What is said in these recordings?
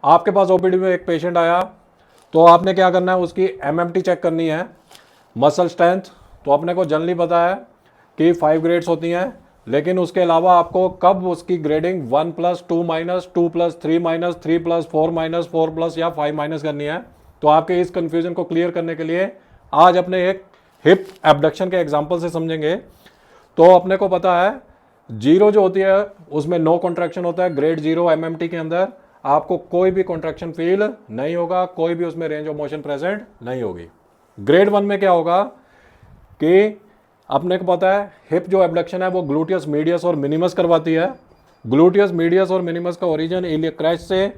आपके पास ओपीडी में एक पेशेंट आया, तो आपने क्या करना है, उसकी एमएमटी चेक करनी है, मसल स्ट्रेंथ। तो अपने को जनरली पता है कि 5 ग्रेड्स होती हैं, लेकिन उसके अलावा आपको कब उसकी ग्रेडिंग 1+, 2-, 2+, 3-, 3+, 4-, 4+ या 5- करनी है। तो आपके इस कंफ्यूजन को क्लियर करने के लिए आज अपने एक हिप एबडक्शन के एग्जाम्पल से समझेंगे। तो अपने को पता है जीरो जो होती है उसमें नो कॉन्ट्रैक्शन होता है। ग्रेड 0 एमएमटी के अंदर आपको कोई भी कॉन्ट्रैक्शन फील नहीं होगा, कोई भी उसमें रेंज ऑफ मोशन प्रेजेंट नहीं होगी। ग्रेड 1 में क्या होगा कि अपने को पता है हिप जो एबडक्शन है वो ग्लूटियस मीडियस और मिनिमस करवाती है। ग्लूटियस मीडियस और मिनिमस का ओरिजिन इलियक क्रैच से,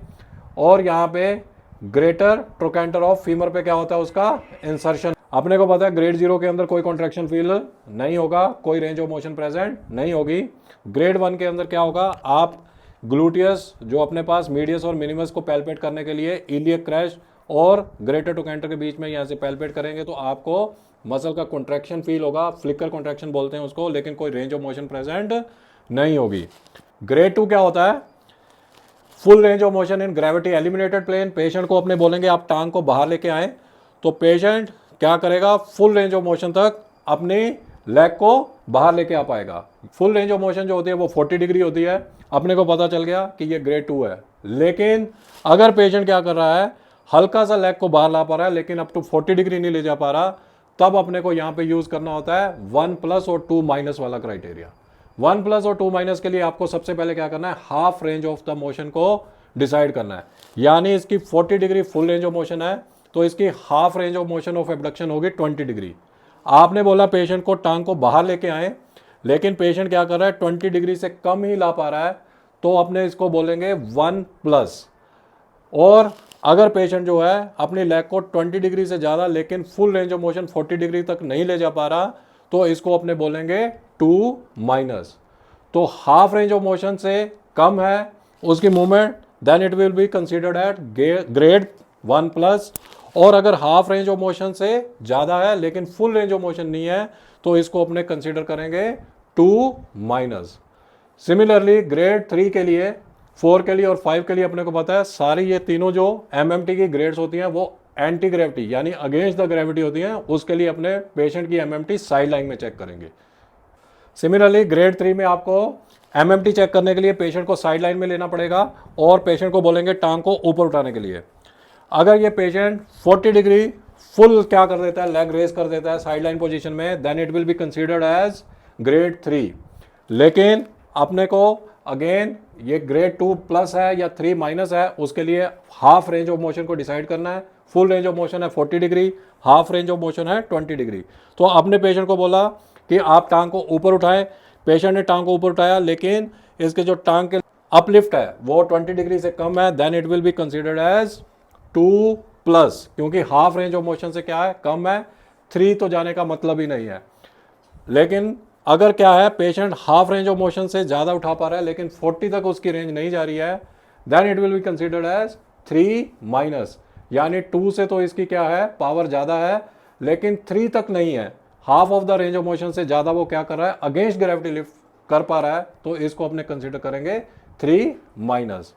और यहाँ पे ग्रेटर ट्रोकेंटर ऑफ फीमर पे क्या होता है, उसका इंसर्शन। अपने को पता है ग्रेड 0 के अंदर कोई कॉन्ट्रैक्शन फील नहीं होगा, कोई रेंज ऑफ मोशन प्रेजेंट नहीं होगी। ग्रेड 1 के अंदर क्या होगा, आप ग्लूटियस जो अपने पास मीडियस और मिनिमस को पैल्पेट करने के लिए इलियक क्रैच और ग्रेटर ट्रोकेंटर के बीच में यहाँ से पैल्पेट करेंगे तो आपको मसल का कॉन्ट्रैक्शन फील होगा, फ्लिकर कॉन्ट्रैक्शन बोलते हैं उसको, लेकिन कोई रेंज ऑफ मोशन प्रेजेंट नहीं होगी। ग्रेड 2 क्या होता है, full range of motion in gravity eliminated plane. Patient को अपने बोलेंगे आप टांग को बाहर लेके आए, तो पेशेंट क्या करेगा, फुल रेंज ऑफ मोशन तक अपनी लेग को बाहर लेके आ पाएगा। फुल रेंज ऑफ मोशन जो होती है वो 40 डिग्री होती है। अपने को पता चल गया कि ये ग्रेड 2 है। लेकिन अगर पेशेंट क्या कर रहा है, हल्का सा लेग को बाहर ला पा रहा है लेकिन अप टू 40 डिग्री नहीं ले जा पा रहा, तब अपने को यहाँ पे यूज करना होता है 1+ और 2- वाला क्राइटेरिया। 1+ और 2- के लिए आपको सबसे पहले क्या करना है, half range of the motion को डिसाइड करना है। यानी इसकी 40 degree full range of motion है तो इसकी half range of motion of abduction होगी 20 डिग्री। आपने बोला पेशेंट को टांग को बाहर लेके आए, लेकिन पेशेंट क्या कर रहा है, 20 डिग्री से कम ही ला पा रहा है, तो अपने इसको बोलेंगे 1+। और अगर पेशेंट जो है अपनी लेग को 20 डिग्री से ज़्यादा लेकिन full range of motion 40 degree तक नहीं ले जा पा रहा, तो इसको अपने बोलेंगे 2-। तो हाफ रेंज ऑफ मोशन से कम है उसकी movement, then it will be considered at grade 1+। और अगर हाफ रेंज ऑफ मोशन से ज़्यादा है लेकिन फुल रेंज ऑफ मोशन नहीं है, तो इसको अपने कंसिडर करेंगे 2-। सिमिलरली ग्रेड 3 के लिए, 4 के लिए और 5 के लिए अपने को पता है सारी ये तीनों जो एमएमटी की ग्रेड्स होती हैं वो एंटी ग्रेविटी यानी अगेंस्ट द ग्रेविटी होती हैं। उसके लिए अपने पेशेंट की एमएमटी साइड लाइन में चेक करेंगे। सिमिलरली ग्रेड 3 में आपको एमएमटी चेक करने के लिए पेशेंट को साइड लाइन में लेना पड़ेगा और पेशेंट को बोलेंगे टांग को ऊपर उठाने के लिए। अगर ये पेशेंट 40 डिग्री फुल क्या कर देता है, लेग रेस कर देता है साइड लाइन पोजिशन में, then it will be considered as grade 3। लेकिन अपने को अगेन ये ग्रेड 2+ है या 3- है, उसके लिए हाफ रेंज ऑफ मोशन को डिसाइड करना है। फुल रेंज ऑफ मोशन है 40 degree, half range of motion है 20 डिग्री। तो अपने पेशेंट को बोला कि आप टांग को ऊपर उठाएं, पेशेंट ने टांग को ऊपर उठाया लेकिन इसके जो टांग के अपलिफ्ट है वो 20 डिग्री से कम है, then it will be considered as 2+, क्योंकि हाफ रेंज ऑफ मोशन से क्या है, कम है, 3 तो जाने का मतलब ही नहीं है। लेकिन अगर क्या है, patient half range of motion से ज़्यादा उठा पा रहा है लेकिन 40 तक उसकी रेंज नहीं जा रही है, then it will be considered as 3-। यानी 2 से तो इसकी क्या है, पावर ज़्यादा है लेकिन 3 तक नहीं है, half of the range of motion से ज़्यादा वो क्या कर रहा है, अगेंस्ट ग्रेविटी लिफ्ट कर पा रहा है, तो इसको अपने कंसिडर करेंगे 3-।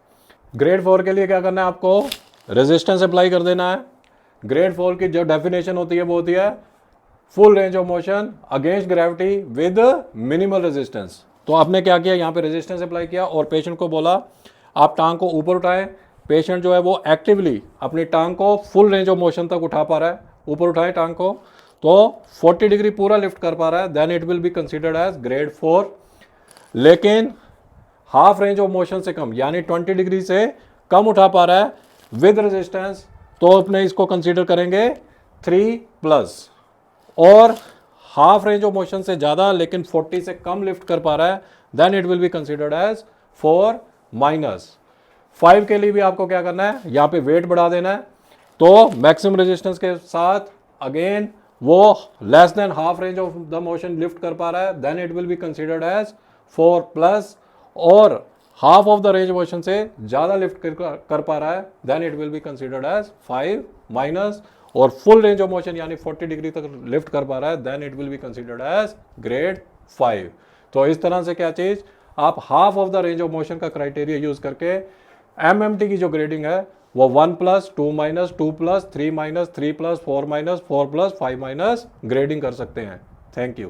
ग्रेड 4 के लिए क्या करना है, आपको रेजिस्टेंस अप्लाई कर देना है। ग्रेड 4 की जो डेफिनेशन होती है वो होती है full range of motion against gravity with minimal resistance. तो आपने क्या किया, यहाँ पे रेजिस्टेंस अप्लाई किया और पेशेंट को बोला आप टांग को ऊपर उठाएं। पेशेंट जो है वो एक्टिवली अपनी टांग को फुल रेंज ऑफ मोशन तक उठा पा रहा है, ऊपर उठाएं टांग को, तो 40 डिग्री पूरा लिफ्ट कर पा रहा है, then it will be considered as grade 4। लेकिन हाफ रेंज ऑफ मोशन से कम यानी 20 डिग्री से कम उठा पा रहा है विद रेजिस्टेंस, तो अपने इसको कंसीडर करेंगे 3+। और हाफ रेंज ऑफ मोशन से ज़्यादा लेकिन 40 से कम लिफ्ट कर पा रहा है, then it will be considered as 4-। 5 के लिए भी आपको क्या करना है, यहाँ पे वेट बढ़ा देना है, तो मैक्सिमम रेजिस्टेंस के साथ अगेन वो less than half range of the motion lift कर पा रहा है, then it will be considered as 4+। और half of the range motion से ज़्यादा लिफ्ट कर पा रहा है, then it will be considered as 5-। और फुल रेंज ऑफ मोशन यानी 40 डिग्री तक लिफ्ट कर पा रहा है, then it will be considered as grade 5। तो इस तरह से क्या चीज़, आप half of the range of motion का क्राइटेरिया यूज करके एमएमटी की जो ग्रेडिंग है वो 1+2- 2+3- 3+4- 4+5- ग्रेडिंग कर सकते हैं। Thank you.